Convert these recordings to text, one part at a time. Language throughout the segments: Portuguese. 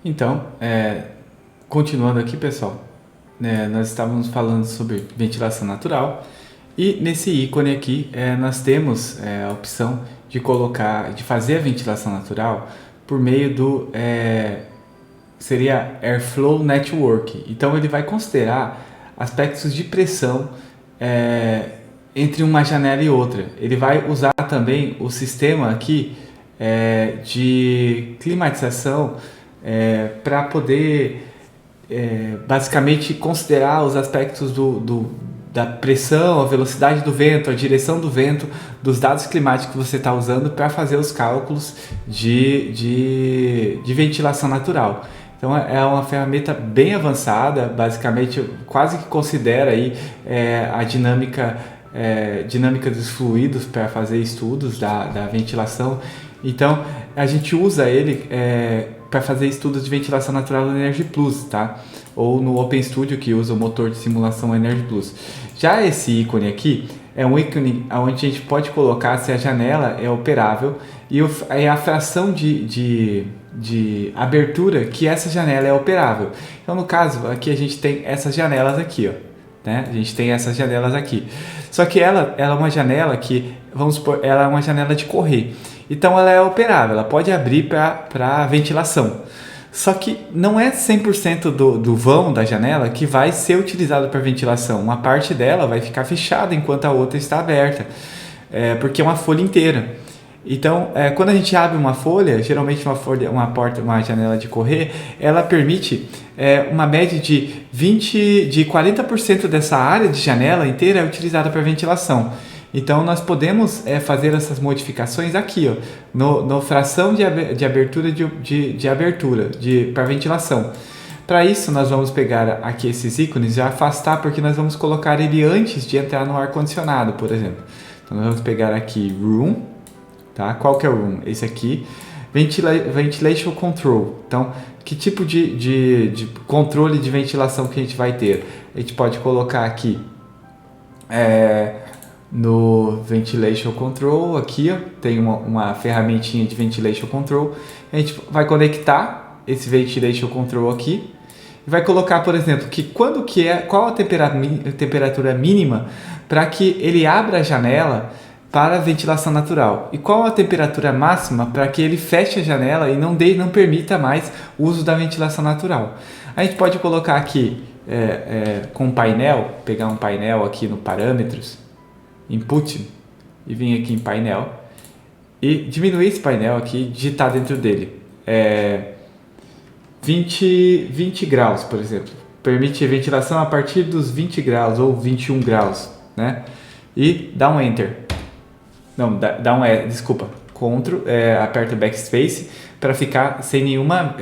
Então, continuando aqui, pessoal, né, nós estávamos falando sobre ventilação natural e nesse ícone aqui nós temos a opção de de fazer a ventilação natural por meio do seria Airflow Network. Então ele vai considerar aspectos de pressão entre uma janela e outra. Ele vai usar também o sistema aqui de climatização para poder basicamente considerar os aspectos da pressão, a velocidade do vento, a direção do vento, dos dados climáticos que você está usando para fazer os cálculos de ventilação natural. Então é uma ferramenta bem avançada, basicamente quase que considera aí a dinâmica dos fluidos para fazer estudos da ventilação. Então a gente usa ele para fazer estudos de ventilação natural no Energy Plus, tá? Ou no OpenStudio, que usa o motor de simulação Energy Plus. Já esse ícone aqui é um ícone onde a gente pode colocar se a janela é operável e a fração de abertura que essa janela é operável. Então, no caso, aqui a gente tem essas janelas aqui, ó, né? A gente tem essas janelas aqui. Só que ela é uma janela que, vamos supor, ela é uma janela de correr. Então ela é operável, ela pode abrir para ventilação. Só que não é 100% do vão da janela que vai ser utilizado para ventilação. Uma parte dela vai ficar fechada enquanto a outra está aberta, porque é uma folha inteira. Então, quando a gente abre uma folha, geralmente uma janela de correr, ela permite uma média de 40% dessa área de janela inteira é utilizada para ventilação. Então, nós podemos fazer essas modificações aqui, ó, no fração de abertura para ventilação. Para isso, nós vamos pegar aqui esses ícones e afastar, porque nós vamos colocar ele antes de entrar no ar-condicionado, por exemplo. Então, nós vamos pegar aqui Room, tá? Qual que é o Room? Esse aqui. Ventilation Control. Então, que tipo de controle de ventilação que a gente vai ter? A gente pode colocar aqui no Ventilation Control, aqui ó, tem uma ferramentinha de Ventilation Control. A gente vai conectar esse Ventilation Control aqui e vai colocar, por exemplo, qual a temperatura mínima para que ele abra a janela para a ventilação natural e qual a temperatura máxima para que ele feche a janela e não permita mais o uso da ventilação natural. A gente pode colocar aqui com um painel, pegar um painel aqui no parâmetros, input, e vir aqui em painel e diminuir esse painel aqui, digitar dentro dele 20 graus, por exemplo, permite ventilação a partir dos 20 graus ou 21 graus, né? E dá um enter, não, desculpa, Ctrl, aperta o backspace para ficar sem nenhuma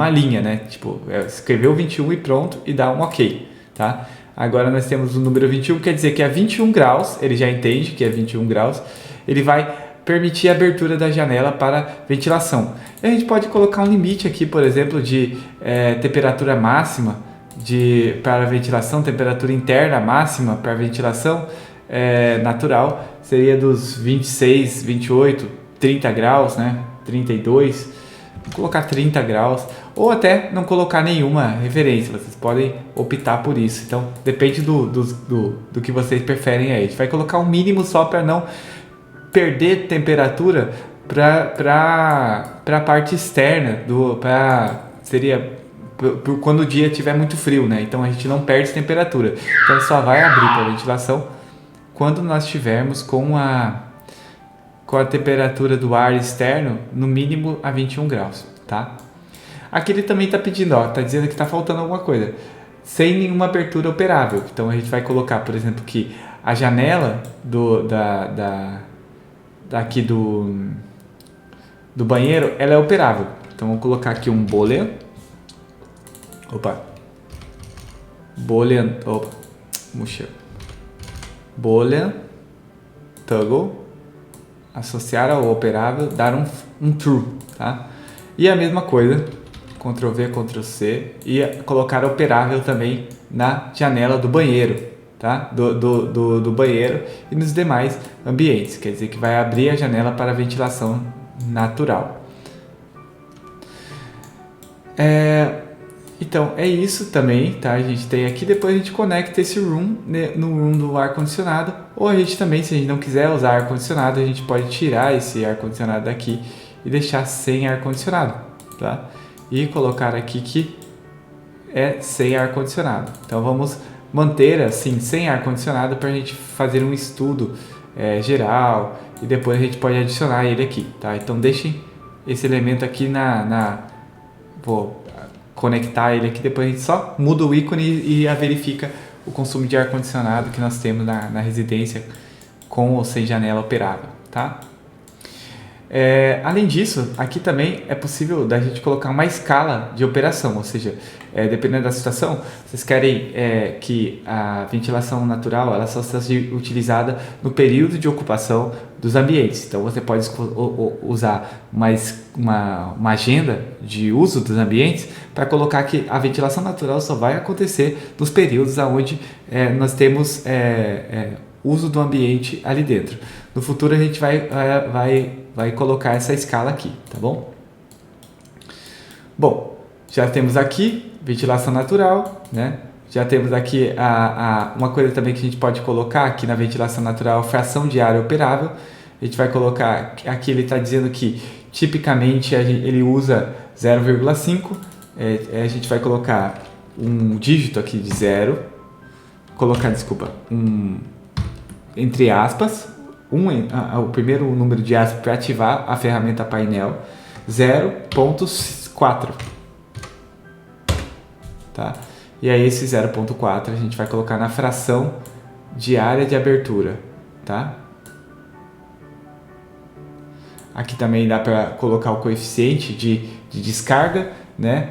linha, né? Tipo, escreveu 21 e pronto, e dá um OK, tá? Agora nós temos o número 21, quer dizer que é 21 graus, ele já entende que é 21 graus, ele vai permitir a abertura da janela para ventilação. E a gente pode colocar um limite aqui, por exemplo, de temperatura máxima para ventilação, temperatura interna máxima para ventilação natural, seria dos 26, 28, 30 graus, né? 32, vou colocar 30 graus, ou até não colocar nenhuma referência, vocês podem optar por isso. Então depende do que vocês preferem aí. A gente vai colocar um mínimo só para não perder temperatura para a parte externa, seria quando o dia estiver muito frio, né? Então a gente não perde temperatura, então só vai abrir para ventilação quando nós estivermos com a temperatura do ar externo no mínimo a 21 graus, tá? Aqui ele também está pedindo, ó, tá dizendo que está faltando alguma coisa, sem nenhuma abertura operável. Então a gente vai colocar, por exemplo, que a janela daqui do banheiro, ela é operável. Então vamos colocar aqui um boolean, boolean toggle, associar ao operável, dar um true, tá? E a mesma coisa, Ctrl V, Ctrl C, e colocar operável também na janela do banheiro, tá? Do banheiro e nos demais ambientes, quer dizer que vai abrir a janela para ventilação natural. Então, é isso também, tá? A gente tem aqui, depois a gente conecta esse room no room do ar-condicionado, ou a gente também, se a gente não quiser usar ar-condicionado, a gente pode tirar esse ar-condicionado daqui e deixar sem ar-condicionado, tá? E colocar aqui que é sem ar-condicionado. Então, vamos manter assim, sem ar-condicionado, para a gente fazer um estudo geral, e depois a gente pode adicionar ele aqui, tá? Então, deixem esse elemento aqui vou conectar ele aqui, depois a gente só muda o ícone e verifica o consumo de ar-condicionado que nós temos na residência com ou sem janela operável, tá? Além disso, aqui também é possível da gente colocar uma escala de operação, ou seja, dependendo da situação, vocês querem que a ventilação natural ela só seja utilizada no período de ocupação dos ambientes. Então você pode usar uma agenda de uso dos ambientes para colocar que a ventilação natural só vai acontecer nos períodos onde nós temos uso do ambiente ali dentro. No futuro a gente vai colocar essa escala aqui, tá bom? Bom, já temos aqui ventilação natural, né? Já temos aqui uma coisa também que a gente pode colocar aqui na ventilação natural, fração de área operável. A gente vai colocar, aqui ele está dizendo que tipicamente ele usa 0,5, a gente vai colocar um dígito aqui de 0, entre aspas, o primeiro número de aspas para ativar a ferramenta painel, 0,4. Tá? E aí esse 0,4 a gente vai colocar na fração de área de abertura, tá? Aqui também dá para colocar o coeficiente de descarga, né?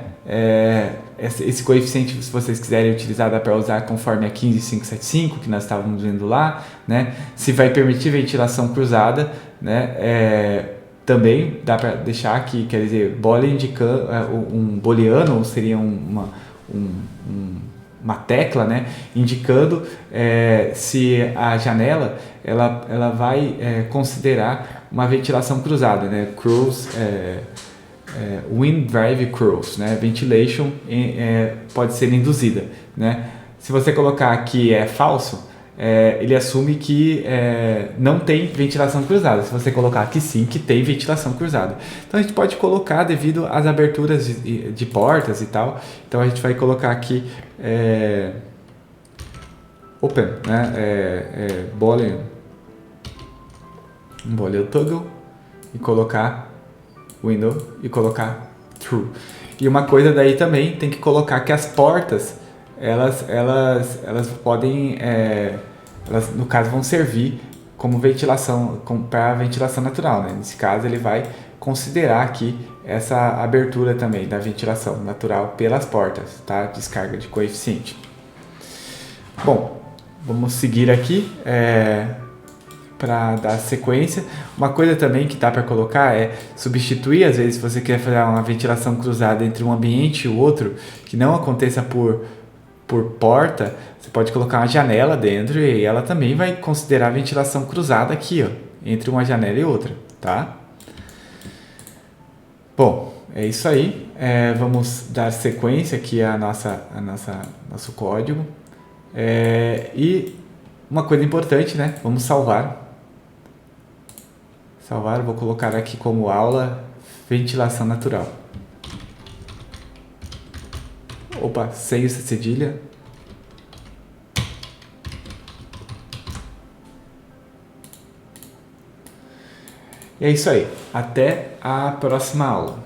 Esse coeficiente, se vocês quiserem utilizar, dá para usar conforme a 15575 que nós estávamos vendo lá, né? Se vai permitir ventilação cruzada, né? Também dá para deixar aqui, quer dizer, um booleano, ou seria uma tecla, né, indicando se a janela ela vai considerar uma ventilação cruzada, né, wind drive cruise, né, ventilation pode ser induzida, né. Se você colocar aqui falso, ele assume que não tem ventilação cruzada. Se você colocar aqui sim, que tem ventilação cruzada. Então a gente pode colocar devido às aberturas de portas e tal. Então a gente vai colocar aqui open, né? Boolean toggle e colocar window e colocar true. E uma coisa daí também tem que colocar que as portas elas podem, elas no caso vão servir como ventilação, para ventilação natural, né? Nesse caso ele vai considerar aqui essa abertura também da ventilação natural pelas portas, tá? Descarga de coeficiente. Bom, vamos seguir aqui para dar sequência. Uma coisa também que dá para colocar é substituir, às vezes, se você quer fazer uma ventilação cruzada entre um ambiente e o outro, que não aconteça por porta, você pode colocar uma janela dentro e ela também vai considerar a ventilação cruzada aqui, ó, entre uma janela e outra, tá? Bom, é isso aí. Vamos dar sequência aqui a nosso código. E uma coisa importante, né? Vamos salvar. Vou colocar aqui como aula ventilação natural. Opa, sem essa cedilha. E é isso aí. Até a próxima aula.